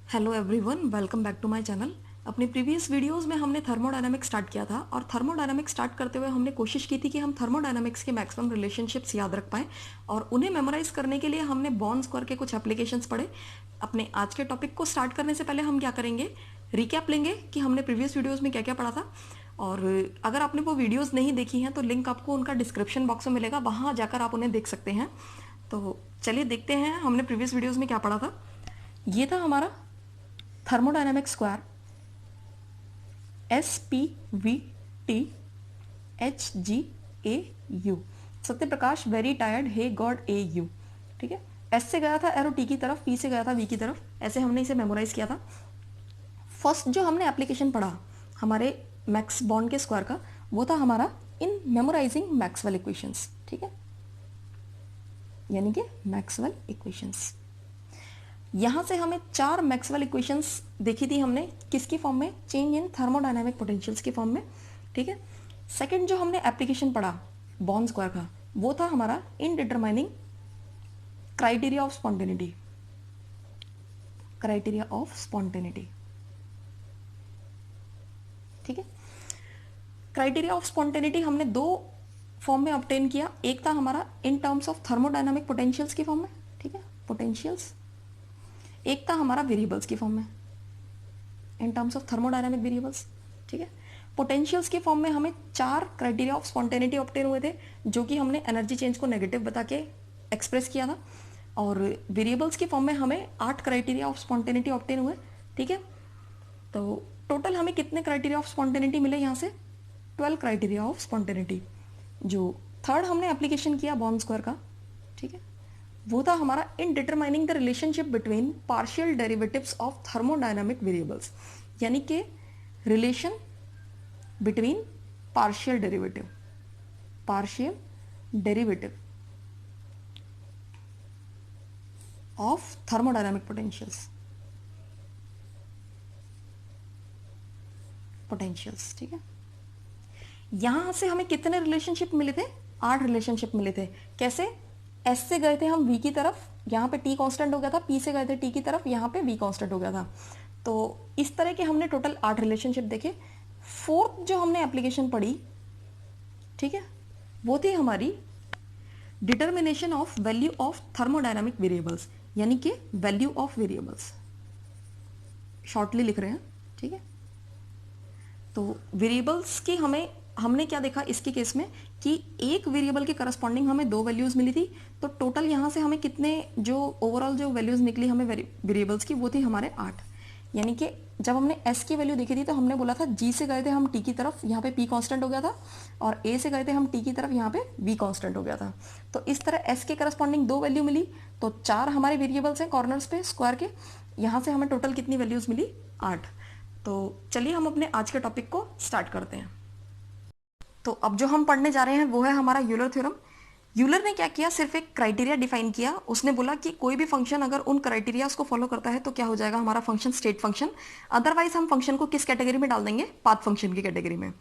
Hello everyone, welcome back to my channel. अपने previous videos में हमने थर्मोडायनामिक्स स्टार्ट किया था और थर्मोडायनामिक्स स्टार्ट करते हुए हमने कोशिश की थी कि हम थर्मोडायनामिक्स के मैक्सिमम रिलेशनशिप्स याद रख पाएं और उन्हें मेमोराइज करने के लिए हमने बॉन्ड स्क्वायर के कुछ एप्लीकेशंस पढ़े। अपने आज के टॉपिक को स्टार्ट करने से पहले हम क्या करेंगे, रिकैप लेंगे कि हमने प्रीवियस वीडियोज़ में क्या क्या पढ़ा था। और अगर आपने वो वीडियोज़ नहीं देखी हैं तो लिंक आपको उनका डिस्क्रिप्शन बॉक्स में मिलेगा, वहाँ जाकर आप उन्हें देख सकते हैं। तो चलिए देखते हैं हमने प्रीवियस वीडियोज़ में क्या पढ़ा था। ये था हमारा thermodynamic square SPVT HGAU। Satyaprakash very tired hey god AU। ठीक है, एस से गया था एरो टी की तरफ, पी से गया था वी की तरफ, ऐसे हमने इसे मेमोराइज किया था। फर्स्ट जो हमने एप्लीकेशन पढ़ा हमारे मैक्स बॉन्ड के स्क्वायर का, वो था हमारा इन मेमोराइजिंग मैक्सवेल इक्वेशंस। ठीक है, यानी कि मैक्सवेल इक्वेशंस। यहाँ से हमें 4 मैक्सवेल इक्वेशंस देखी थी हमने, किसकी फॉर्म में, चेंज इन थर्मोडायनामिक पोटेंशियल्स की फॉर्म में। ठीक है, सेकंड जो हमने एप्लीकेशन पढ़ा बॉन्ड स्क्वायर का, वो था हमारा in determining criteria of spontaneity. Criteria of spontaneity, ठीक है। क्राइटेरिया ऑफ स्पॉन्टेनिटी हमने 2 फॉर्म में ऑब्टेन किया, एक था हमारा in terms of thermodynamic potentials की फॉर्म में, ठीक है, पोटेंशियल्स, एक था हमारा वेरिएबल्स की फॉर्म में, in terms of thermodynamic variables. ठीक है, पोटेंशियल्स के फॉर्म में हमें 4 क्राइटेरिया ऑफ स्पॉन्टेनिटी ऑब्टेन हुए थे, जो कि हमने एनर्जी चेंज को नेगेटिव बता के एक्सप्रेस किया था। और वेरिएबल्स की फॉर्म में हमें 8 क्राइटेरिया ऑफ स्पॉन्टेनिटी ऑब्टेन हुए। ठीक है, तो टोटल हमें कितने क्राइटेरिया ऑफ स्पॉन्टेनिटी मिले यहाँ से, 12 क्राइटेरिया ऑफ स्पॉन्टेनिटी। जो थर्ड हमने एप्लीकेशन किया बॉन्ड स्क्वायर का, ठीक है, वो था हमारा in determining the relationship between partial derivatives of thermodynamic variables, यानी कि relation between partial derivative of thermodynamic potentials. ठीक है, यहां से हमें कितने रिलेशनशिप मिले थे, 8 रिलेशनशिप मिले थे। कैसे, एस से गए थे हम वी की तरफ, यहाँ पे टी कांस्टेंट हो गया था, पी से गए थे टी की तरफ, यहाँ पे वी कांस्टेंट हो गया था। तो इस तरह के हमने टोटल 8 रिलेशनशिप देखे। फोर्थ जो हमने एप्लीकेशन पढ़ी, ठीक है, वो थी हमारी determination of value of thermodynamic variables, यानी कि वैल्यू ऑफ वेरिएबल्स, शॉर्टली लिख रहे हैं। ठीक है, तो वेरिएबल्स की हमने क्या देखा इसके केस में कि एक वेरिएबल के करस्पॉन्डिंग हमें 2 वैल्यूज मिली थी। तो टोटल यहाँ से हमें कितने जो ओवरऑल जो वैल्यूज निकली हमें वेरिएबल्स की, वो थी हमारे 8। यानी कि जब हमने s की वैल्यू देखी थी तो हमने बोला था g से गए थे हम t की तरफ, यहाँ पे p कांस्टेंट हो गया था, और a से गए थे हम t की तरफ, यहाँ पे v कांस्टेंट हो गया था। तो इस तरह s के करस्पॉन्डिंग 2 वैल्यू मिली, तो 4 हमारे वेरिएबल्स हैं कॉर्नर्स पे स्क्वायर के। यहाँ से हमें टोटल कितनी वैल्यूज मिली, 8। तो चलिए हम अपने आज के टॉपिक को स्टार्ट करते हैं। तो अब जो हम पढ़ने जा रहे हैं वो है हमारा यूलर थ्योरम। यूलर ने क्या किया, सिर्फ एक क्राइटेरिया डिफाइन किया। उसने बोला कि कोई भी फंक्शन अगर उन क्राइटेरियाज को फॉलो करता है तो क्या हो जाएगा हमारा फंक्शन स्टेट फंक्शन, अदरवाइज हम फंक्शन को किस कैटेगरी में डाल देंगे, पाथ फंक्शन की कैटेगरी में।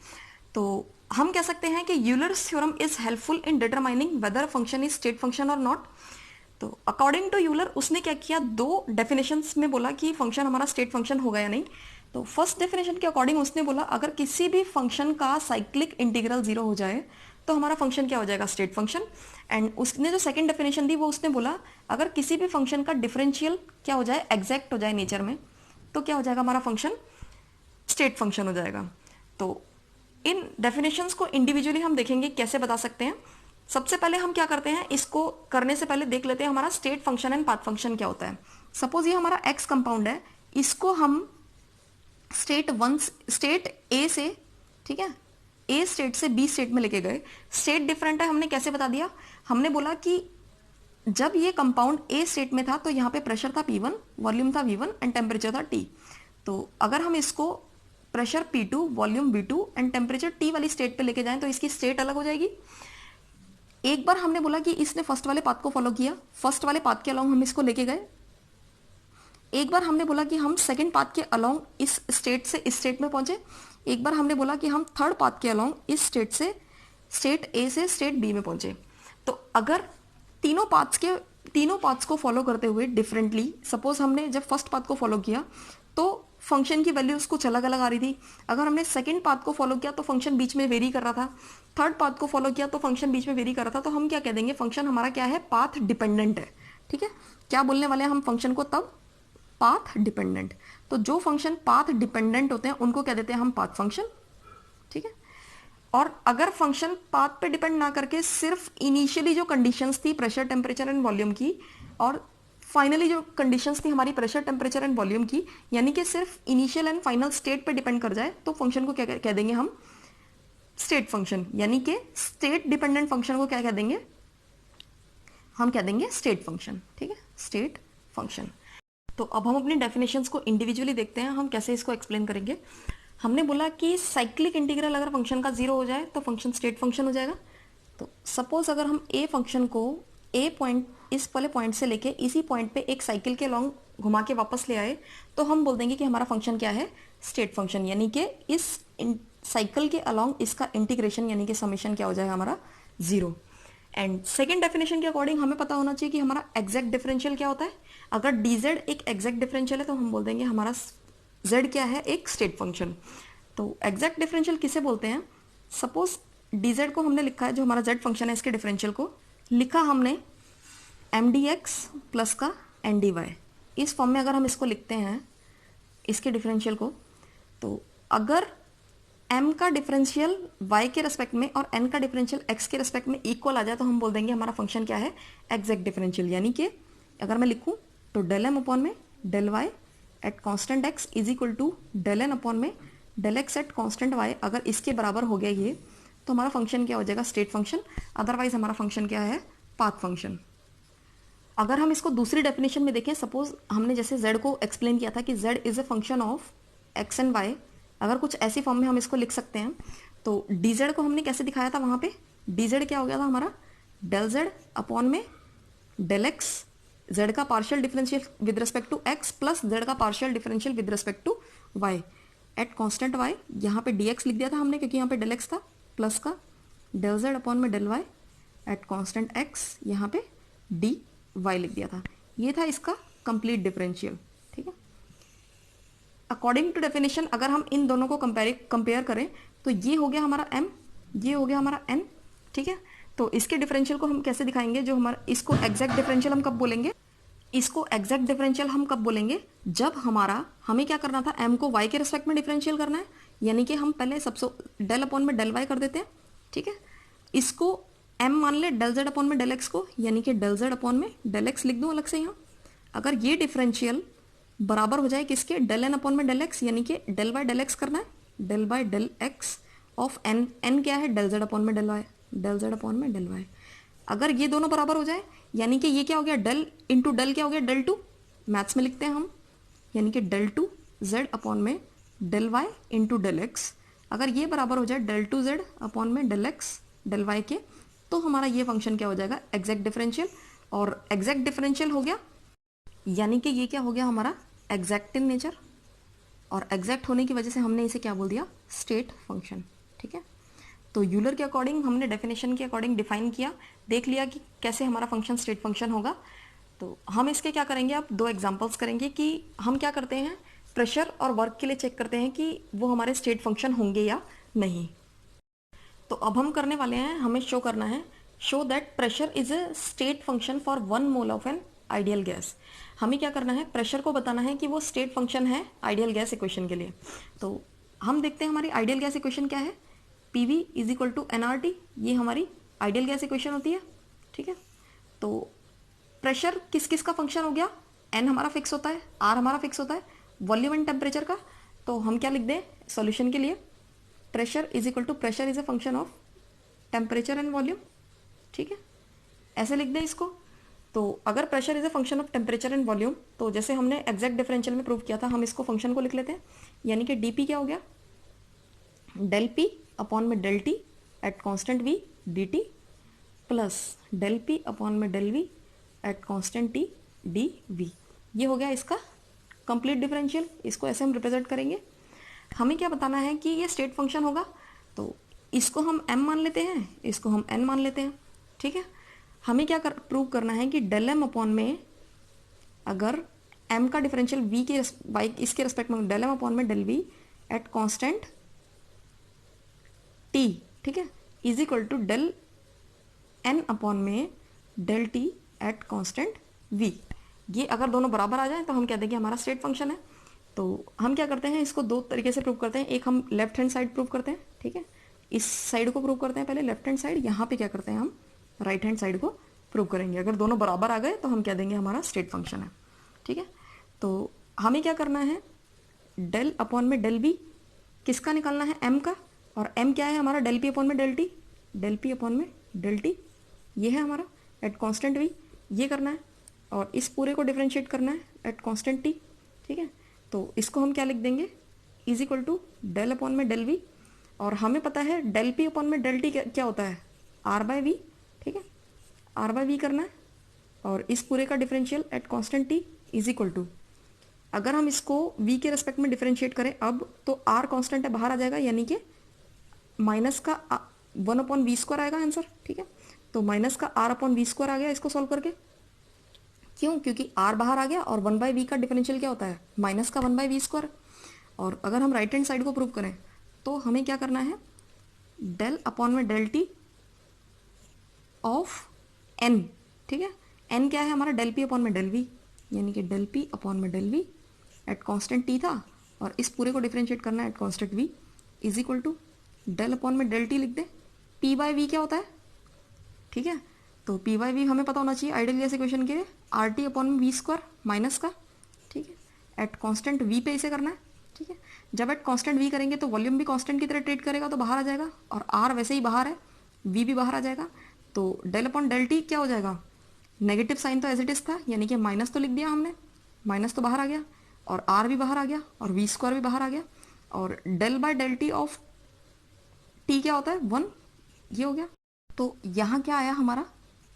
तो हम कह सकते हैं कि Euler's theorem is helpful in determining weather function is state function और नॉट। तो अकॉर्डिंग टू यूलर उसने क्या किया, 2 डेफिनेशंस में बोला कि फंक्शन हमारा स्टेट फंक्शन होगा या नहीं। तो फर्स्ट डेफिनेशन के अकॉर्डिंग उसने बोला अगर किसी भी फंक्शन का साइक्लिक इंटीग्रल 0 हो जाए तो हमारा फंक्शन क्या हो जाएगा, स्टेट फंक्शन। एंड उसने जो सेकंड डेफिनेशन दी वो उसने बोला अगर किसी भी फंक्शन का डिफरेंशियल क्या हो जाए, एग्जैक्ट हो जाए नेचर में, तो क्या हो जाएगा हमारा फंक्शन, स्टेट फंक्शन हो जाएगा। तो इन डेफिनेशंस को इंडिविजुअली हम देखेंगे कैसे बता सकते हैं। सबसे पहले हम क्या करते हैं, इसको करने से पहले देख लेते हैं हमारा state function and path function क्या होता है। सपोज ये हमारा एक्स कंपाउंड है, इसको हम स्टेट ए से, ठीक है, ए स्टेट से बी स्टेट में लेके गए। स्टेट डिफरेंट है, हमने कैसे बता दिया, हमने बोला कि जब ये कंपाउंड ए स्टेट में था तो यहाँ पे प्रेशर था P1, वॉल्यूम था V1 एंड टेम्परेचर था T। तो अगर हम इसको pressure P2, volume V2 and temperature T वाली स्टेट पे लेके जाएं तो इसकी स्टेट अलग हो जाएगी। एक बार हमने बोला कि इसने फर्स्ट वाले पाथ को फॉलो किया, फर्स्ट वाले पाथ के अलोंग हम इसको लेके गए। एक बार हमने बोला कि हम सेकंड पाथ के अलोंग इस स्टेट से इस स्टेट में पहुंचे। एक बार हमने बोला कि हम थर्ड पाथ के अलोंग इस स्टेट से स्टेट ए से स्टेट बी में पहुंचे। तो अगर तीनों पाथ्स के तीनों पाथ्स को फॉलो करते हुए डिफरेंटली, सपोज हमने जब फर्स्ट पाथ को फॉलो किया तो फंक्शन की वैल्यूज कुछ अलग अलग आ रही थी। अगर हमने सेकंड पाथ को फॉलो किया तो फंक्शन बीच में वेरी कर रहा था। थर्ड पाथ को फॉलो किया तो फंक्शन बीच में वेरी कर रहा था। तो हम क्या कह देंगे, फंक्शन हमारा क्या है, पाथ डिपेंडेंट है। ठीक है, क्या बोलने वाले हैं हम फंक्शन को तब, पाथ डिपेंडेंट। तो जो फंक्शन पाथ डिपेंडेंट होते हैं उनको कह देते हैं हम पाथ फंक्शन। ठीक है, और अगर फंक्शन पाथ पे डिपेंड ना करके सिर्फ इनिशियली जो कंडीशंस थी प्रेशर, टेम्परेचर एंड वॉल्यूम की, और फाइनली जो कंडीशंस थी हमारी प्रेशर, टेम्परेचर एंड वॉल्यूम की, यानी कि सिर्फ इनिशियल एंड फाइनल स्टेट पे डिपेंड कर जाए, तो फंक्शन को क्या कह देंगे हम, स्टेट फंक्शन। यानी कि स्टेट डिपेंडेंट फंक्शन को क्या कह देंगे, हम कह देंगे स्टेट फंक्शन। ठीक है, स्टेट फंक्शन। तो अब हम अपनी डेफिनेशंस को इंडिविजुअली देखते हैं, हम कैसे इसको एक्सप्लेन करेंगे। हमने बोला कि साइक्लिक इंटीग्रल अगर फंक्शन का 0 हो जाए तो फंक्शन स्टेट फंक्शन हो जाएगा। तो सपोज अगर हम ए फंक्शन को ए पॉइंट, इस वाले पॉइंट से लेके इसी पॉइंट पे एक साइकिल के लॉन्ग घुमा के वापस ले आए, तो हम बोल देंगे कि हमारा फंक्शन क्या है, स्टेट फंक्शन। यानी कि इस साइकिल के अलॉन्ग इसका इंटीग्रेशन यानी कि समेशन क्या हो जाएगा हमारा, 0। एंड सेकेंड डेफिनेशन के अकॉर्डिंग हमें पता होना चाहिए कि हमारा एग्जैक्ट डिफरेंशियल क्या होता है। अगर dz एक एग्जैक्ट डिफरेंशियल है तो हम बोल देंगे हमारा z क्या है, एक स्टेट फंक्शन। तो एग्जैक्ट डिफरेंशियल किसे बोलते हैं, सपोज dz को हमने लिखा है, जो हमारा z फंक्शन है इसके डिफरेंशियल को लिखा हमने mdx प्लस का ndy। इस फॉर्म में अगर हम इसको लिखते हैं इसके डिफरेंशियल को, तो अगर m का डिफरेंशियल y के रेस्पेक्ट में और n का डिफरेंशियल x के रेस्पेक्ट में इक्वल आ जाए तो हम बोल देंगे हमारा फंक्शन क्या है, एग्जैक्ट डिफरेंशियल। यानी कि अगर मैं लिखूं तो डेल m अपॉन में del y at constant x is equal to del n upon में del x at constant y, अगर इसके बराबर हो गया ये, तो हमारा फंक्शन क्या हो जाएगा, स्टेट फंक्शन। अदरवाइज हमारा फंक्शन क्या है, पाथ फंक्शन। अगर हम इसको दूसरी डेफिनेशन में देखें, सपोज हमने जैसे z को एक्सप्लेन किया था कि z is a function of x and y, अगर कुछ ऐसी फॉर्म में हम इसको लिख सकते हैं, तो dz को हमने कैसे दिखाया था, वहां पे dz क्या हो गया था हमारा, डेल z अपॉन में डेल x, z का partial differential with respect to x plus z का partial differential with respect to y at constant y। यहाँ पे dx लिख दिया था हमने क्योंकि यहाँ पे डेल x था, प्लस का डेल z अपॉन में del y at constant x, यहाँ पे dy लिख दिया था। ये था इसका कंप्लीट डिफरेंशियल। ठीक है, अकॉर्डिंग टू डेफिनेशन अगर हम इन दोनों को कंपेयर करें तो ये हो गया हमारा m, ये हो गया हमारा n। ठीक है, तो इसके डिफरेंशियल को हम कैसे दिखाएंगे, जो हमारा इसको एग्जैक्ट डिफरेंशियल हम कब बोलेंगे, इसको एग्जैक्ट डिफरेंशियल हम कब बोलेंगे, जब हमारा, हमें क्या करना था, m को y के रिस्पेक्ट में डिफरेंशियल करना है, यानी कि हम पहले सबसे डेल अपॉन में डेल y कर देते हैं। ठीक है, इसको m मान ले डेल z अपॉन में डेल x को, यानी कि डेल z अपॉन में डेल x लिख दूं अलग से यहाँ। अगर ये डिफरेंशियल बराबर हो जाए किसके, डेल n अपॉन में डेल x, यानी कि डेल बाय डेल x करना है, del by del x of n, n क्या है, डेल z अपॉन में del y, del z upon में डेल y। अगर ये दोनों बराबर हो जाए, यानी कि ये क्या हो गया, डेल इंटू डेल क्या हो गया, डेल टू, मैथ्स में लिखते हैं हम, यानी कि डेल टू z अपॉन में del y into del x। अगर ये बराबर हो जाए डेल टू z अपॉन में डेल x डेल y के, तो हमारा ये फंक्शन क्या हो जाएगा, एग्जैक्ट डिफरेंशियल। और एग्जैक्ट डिफरेंशियल हो गया यानी कि ये क्या हो गया हमारा, एग्जैक्ट इन नेचर, और एग्जैक्ट होने की वजह से हमने इसे क्या बोल दिया, स्टेट फंक्शन। ठीक है, तो यूलर के अकॉर्डिंग हमने डेफिनेशन के अकॉर्डिंग डिफाइन किया, देख लिया कि कैसे हमारा फंक्शन स्टेट फंक्शन होगा। तो हम इसके क्या करेंगे, अब दो एग्जांपल्स करेंगे कि हम क्या करते हैं, प्रेशर और वर्क के लिए चेक करते हैं कि वो हमारे स्टेट फंक्शन होंगे या नहीं। तो अब हम करने वाले हैं, हमें शो करना है, show that pressure is a state function for 1 mole of an ideal gas. हमें क्या करना है, प्रेशर को बताना है कि वो स्टेट फंक्शन है आइडियल गैस इक्वेशन के लिए। तो हम देखते हैं हमारी आइडियल गैस इक्वेशन क्या है, PV is equal to nRT, ये हमारी आइडियल गैस इक्वेशन होती है। ठीक है, तो प्रेशर किस किस का फंक्शन हो गया, n हमारा फिक्स होता है, R हमारा फिक्स होता है, वॉल्यूम एंड टेम्परेचर का। तो हम क्या लिख दें सॉल्यूशन के लिए, pressure is equal to, pressure is a function of temperature and volume. ठीक है, ऐसे लिख दें इसको। तो अगर pressure is a function of temperature and volume, तो जैसे हमने एग्जैक्ट डिफरेंशियल में प्रूव किया था, हम इसको फंक्शन को लिख लेते हैं, यानी कि dp क्या हो गया, डेल p अपॉन में del t at constant v dt plus del p upon में del v at constant t dv। ये हो गया इसका कंप्लीट डिफरेंशियल। इसको ऐसे हम रिप्रेजेंट करेंगे। हमें क्या बताना है कि ये स्टेट फंक्शन होगा, तो इसको हम m मान लेते हैं, इसको हम n मान लेते हैं। ठीक है, हमें क्या प्रूव करना है कि डेल एम अपॉन में अगर एम का डिफरेंशियल वी के बाई इसके रेस्पेक्ट में डेल एम अपॉन में del V at constant T, ठीक है, is equal to del N upon में del T at constant V. ये अगर दोनों बराबर आ जाए तो हम कह देंगे हमारा स्टेट फंक्शन है। तो हम क्या करते हैं, इसको दो तरीके से प्रूव करते हैं। एक हम लेफ्ट हैंड साइड प्रूव करते हैं, ठीक है, इस साइड को प्रूव करते हैं पहले लेफ्ट हैंड साइड, यहाँ पे क्या करते हैं हम राइट हैंड साइड को प्रूव करेंगे। अगर दोनों बराबर आ गए तो हम कह देंगे हमारा स्टेट फंक्शन है, ठीक है। तो हमें क्या करना है, डेल अपॉन में डेल बी किसका निकालना है, एम का, और एम क्या है हमारा डेल पी अपॉन में del T, del P upon में डेल टी ये है हमारा एट कांस्टेंट वी, ये करना है, और इस पूरे को डिफरेंशिएट करना है एट कांस्टेंट टी, ठीक है। तो इसको हम क्या लिख देंगे, is equal to del upon में डेल वी, और हमें पता है डेल पी अपॉन में डेल टी क्या होता है, आर बाय वी, ठीक है, आर बाय वी करना है, और इस पूरे का differential at constant T is equal to, अगर हम इसको v के रेस्पेक्ट में डिफरेंशिएट करें अब तो r कांस्टेंट है बाहर आ जाएगा, यानी कि माइनस का 1 अपॉन वी स्क्वायर आएगा आंसर, ठीक है। तो माइनस का r अपॉन वी स्क्वायर आ गया इसको सॉल्व करके, क्यों, क्योंकि r बाहर आ गया और 1 बाई वी का डिफरेंशियल क्या होता है, माइनस का 1 बाई वी स्क्वायर। और अगर हम राइट हैंड साइड को प्रूव करें तो हमें क्या करना है, डेल अपॉन में डेल टी ऑफ n, ठीक है, n क्या है हमारा डेल पी अपॉन में डेल वी, यानी कि डेल पी अपॉन में del V at constant T था, और इस पूरे को डिफरेंशिएट करना है at constant V is equal to del upon में डेल टी लिख दे, पी बाय वी क्या होता है, ठीक है। तो पी बाय वी हमें पता होना चाहिए आइडियल गैस इक्वेशन के, आर टी अपॉन में वी स्क्वायर माइनस का, ठीक है, एट कांस्टेंट वी पे इसे करना है, ठीक है। जब एट कांस्टेंट वी करेंगे तो वॉल्यूम भी कांस्टेंट की तरह ट्रीट करेगा तो बाहर आ जाएगा, और आर वैसे ही बाहर है, वी भी बाहर आ जाएगा, तो डेल अपॉन डेल टी क्या हो जाएगा, नेगेटिव साइन तो एज इट इज था, यानी कि माइनस तो लिख दिया हमने, माइनस तो बाहर आ गया, और आर भी बाहर आ गया, और वी स्क्वायर भी बाहर आ गया, और del by del T of T क्या होता है 1, ये हो गया। तो यहाँ क्या आया हमारा,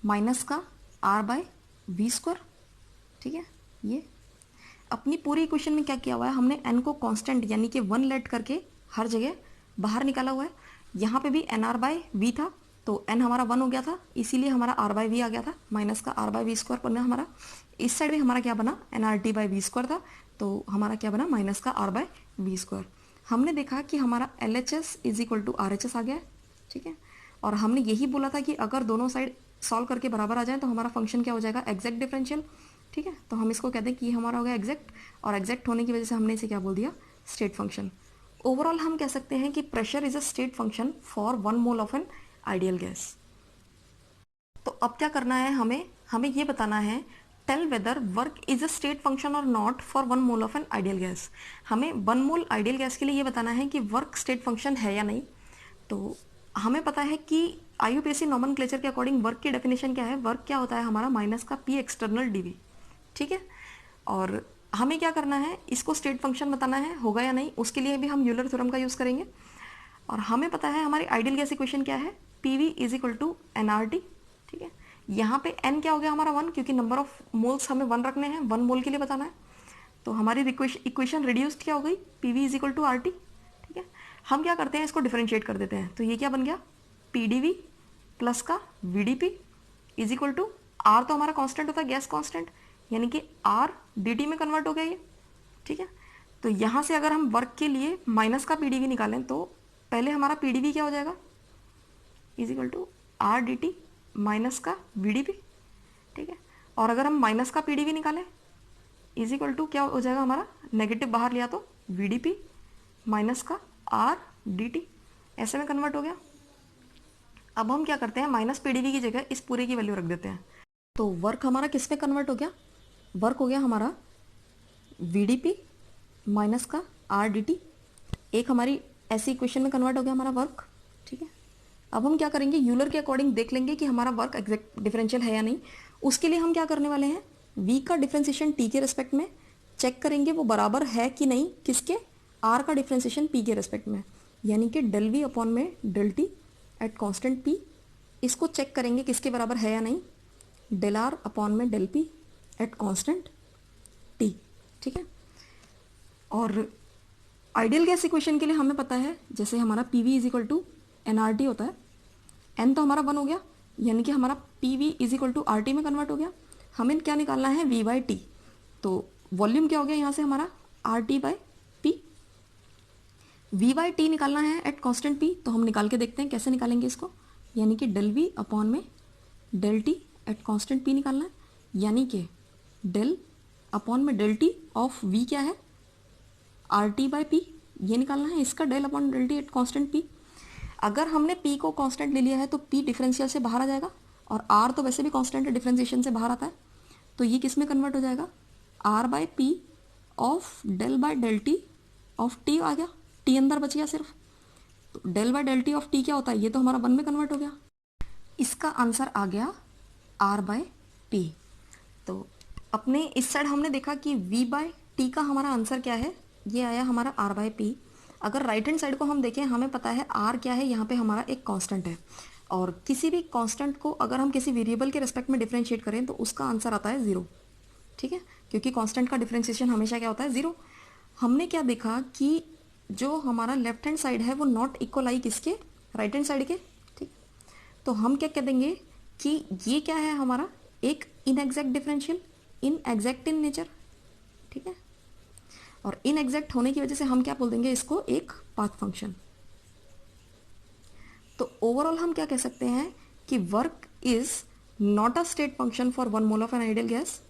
माइनस का आर बाय वी स्क्वायर, ठीक है। ये अपनी पूरी इक्वेशन में क्या किया हुआ है हमने, एन को कांस्टेंट यानी कि 1 लेट करके हर जगह बाहर निकाला हुआ है। यहाँ पे भी एन आर बाय वी था तो एन हमारा 1 हो गया था, इसीलिए हमारा आर बाय वी आ गया था, माइनस का आर बाय वी स्क्वायर बना हमारा। इस साइड में हमारा क्या बना, N R T by V square था, तो हमारा क्या बना माइनस का आर बाय वी स्क्वायर। हमने देखा कि हमारा L H S is equal to R H S आ गया है, ठीक है। और हमने यही बोला था कि अगर दोनों साइड सॉल्व करके बराबर आ जाए तो हमारा फंक्शन क्या हो जाएगा, एग्जैक्ट डिफरेंशियल, ठीक है। तो हम इसको कहते हैं कि ये हमारा हो गया एग्जैक्ट, और एग्जैक्ट होने की वजह से हमने इसे क्या बोल दिया, स्टेट फंक्शन। ओवरऑल हम कह सकते हैं कि pressure is a state function for 1 mole of an ideal gas. तो अब क्या करना है हमें ये बताना है, tell whether work is a state function और not for 1 mole of an ideal gas. हमें 1 मोल आइडियल गैस के लिए ये बताना है कि वर्क स्टेट फंक्शन है या नहीं। तो हमें पता है कि आईयूपीएसी नॉमेनक्लेचर के अकॉर्डिंग वर्क की डेफिनेशन क्या है, वर्क क्या होता है हमारा माइनस का पी एक्सटर्नल डीवी, ठीक है। और हमें क्या करना है, इसको स्टेट फंक्शन बताना है, होगा या नहीं, उसके लिए भी हम यूलर थ्योरम का यूज़ करेंगे। और हमें पता है हमारी आइडियल गैस इक्वेशन क्या है, P V is equal to N R T, ठीक है। यहाँ पे n क्या हो गया हमारा 1, क्योंकि नंबर ऑफ मोल्स हमें 1 रखने हैं, 1 मोल के लिए बताना है। तो हमारी इक्वेशन रिड्यूस्ड क्या हो गई, P V is equal to R T, ठीक है। हम क्या करते हैं, इसको डिफरेंशिएट कर देते हैं, तो ये क्या बन गया, पी डी वी प्लस का V D P is equal to, R तो हमारा कांस्टेंट होता है गैस कांस्टेंट, यानी कि आर डी टी में कन्वर्ट हो गया ये, ठीक है। तो यहाँ से अगर हम वर्क के लिए माइनस का पी डी वी निकालें तो पहले हमारा पी डी वी क्या हो जाएगा, is equal to R D T minus का वी डी पी, ठीक है। और अगर हम माइनस का पी डी वी निकालें इज इक्वल टू क्या हो जाएगा हमारा, नेगेटिव बाहर लिया तो वी डी पी माइनस का आर डी टी, ऐसे में कन्वर्ट हो गया। अब हम क्या करते हैं, माइनस पी डी वी की जगह इस पूरे की वैल्यू रख देते हैं। तो वर्क हमारा किस में कन्वर्ट हो गया, वर्क हो गया हमारा वी डी पी माइनस का आर डी टी, एक हमारी ऐसी इक्वेशन में कन्वर्ट हो गया हमारा वर्क, ठीक है। अब हम क्या करेंगे, यूलर के अकॉर्डिंग देख लेंगे कि हमारा वर्क एग्जैक्ट डिफरेंशियल है या नहीं। उसके लिए हम क्या करने वाले हैं, v का डिफरेंशिएशन t के रेस्पेक्ट में चेक करेंगे वो बराबर है कि नहीं, किसके, r का डिफरेंशिएशन p के रेस्पेक्ट में, यानी कि डेल v अपॉन में del t at constant p, इसको चेक करेंगे किसके बराबर है या नहीं, डेल r अपॉन में del p at constant t, ठीक है। और आइडियल गैस इक्वेशन के लिए हमें पता है, जैसे हमारा P V is equal to N R T होता है, एन तो हमारा 1 हो गया, यानी कि हमारा P V is equal to R T में कन्वर्ट हो गया। हमें क्या निकालना है, वी बाई टी। तो वॉल्यूम क्या हो गया यहाँ से हमारा, R T by P. V by T निकालना है एट कॉन्स्टेंट पी, तो हम निकाल के देखते हैं कैसे निकालेंगे इसको। यानी कि डेल वी अपॉन में del T at constant P निकालना है, यानी कि डेल अपॉन में डेल टी ऑफ वी क्या है, आर टी बाई पी, ये निकालना है इसका del upon del T at constant P. अगर हमने पी को कांस्टेंट ले लिया है तो पी डिफरेंशियल से बाहर आ जाएगा, और आर तो वैसे भी कांस्टेंट है, डिफरेंशिएशन से बाहर आता है, तो ये किस में कन्वर्ट हो जाएगा, R by P of del by del T of T आ गया, टी अंदर बच गया सिर्फ। तो del by del T of T क्या होता है, ये तो हमारा 1 में कन्वर्ट हो गया। इसका आंसर आ गया आर बाय पी। तो अपने इस साइड हमने देखा कि वी बाय टी का हमारा आंसर क्या है, ये आया हमारा आर बाय पी। अगर राइट हैंड साइड को हम देखें, हमें पता है आर क्या है, यहाँ पे हमारा एक कांस्टेंट है, और किसी भी कांस्टेंट को अगर हम किसी वेरिएबल के रिस्पेक्ट में डिफरेंशिएट करें तो उसका आंसर आता है 0, ठीक है, क्योंकि कांस्टेंट का डिफरेंशिएशन हमेशा क्या होता है, 0। हमने क्या देखा कि जो हमारा लेफ्ट हैंड साइड है वो नॉट इक्वल आई किसके, राइट हैंड साइड के, ठीक। तो हम क्या कह देंगे कि ये क्या है हमारा, एक इनएग्जैक्ट डिफरेंशियल, इनएग्जैक्ट इन नेचर, ठीक है, और इनएग्जैक्ट होने की वजह से हम क्या बोल देंगे इसको, एक पाथ फंक्शन। तो ओवरऑल हम क्या कह सकते हैं कि work is not a state function for 1 mole of an ideal gas,